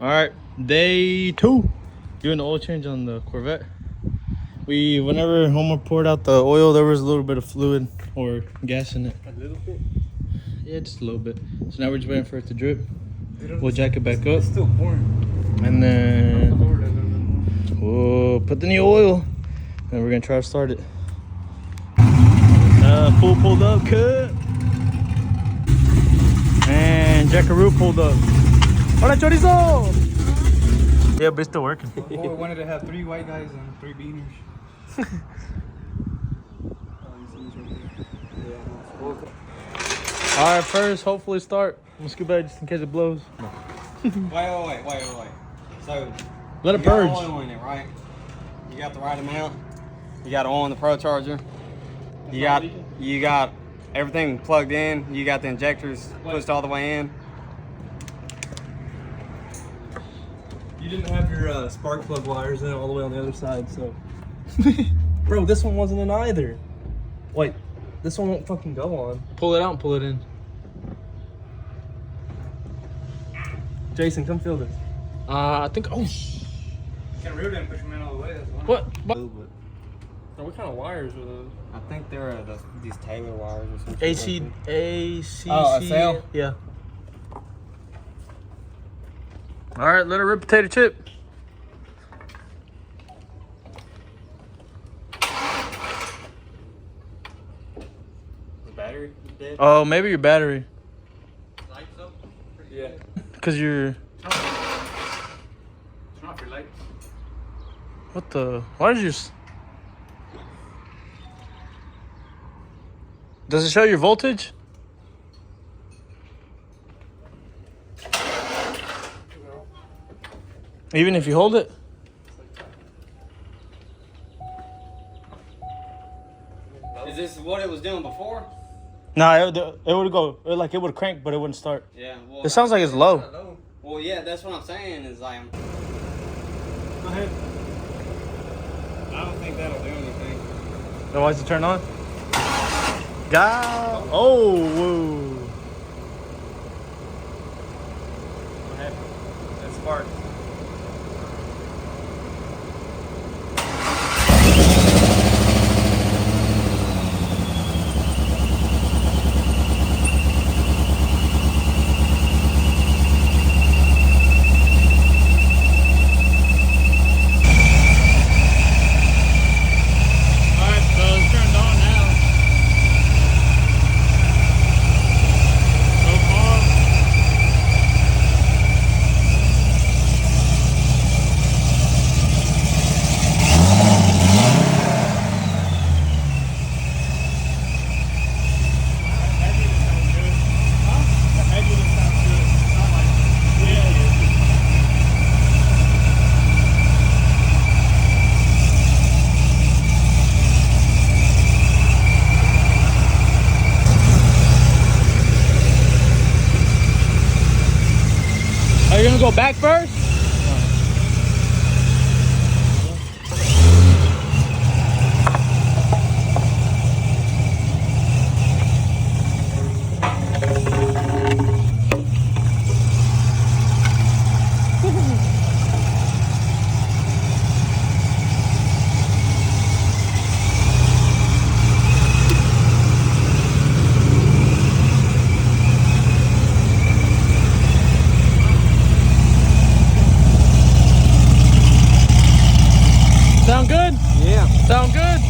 All right, day 2. Doing the oil change on the Corvette. Whenever Omar poured out the oil, there was a little bit of fluid or gas in it. A little bit? Yeah, just a little bit. So now we're just waiting for it to drip. We'll jack it back up. It's still pouring. And then we'll put the new oil. And we're gonna try to start it. Full pulled up, cut. And Jackaroo pulled up. Hola, chorizo! Yeah, but it's still working. We wanted to have 3 white guys and 3 beaners. Alright, first, hopefully start. I'm gonna scoot back just in case it blows. Wait. So, Let it you got purge. oil in it, right? You got the right amount. You got oil in the Pro Charger. You got everything plugged in. You got the injectors pushed all the way in. You didn't have your spark plug wires in all the way on the other side, so. Bro, this one wasn't in either. Wait, this one won't fucking go on. Pull it out and pull it in. Jason, come feel this. I think. Oh. Can root it and push them in all the way. That's fine. What? Bro, what kind of wires are those? I think they're these Taylor wires or something. AC. Oh, a cell? Yeah. All right, let it rip potato chip. The battery dead? Oh, maybe your battery. Lights up? Yeah. Cause you're. Turn off your lights. What the? Why did you? Does it show your voltage? Even if you hold it? Is this what it was doing before? Nah, it would go like it would crank, but it wouldn't start. Yeah. Well, It sounds like it's low. Well, yeah, that's what I'm saying. Is like, Go ahead. I don't think that'll do anything. Then why is it turn on? God. Oh, whoa. What happened? That spark. Are you gonna go back first? Sound good? Yeah. Sound good?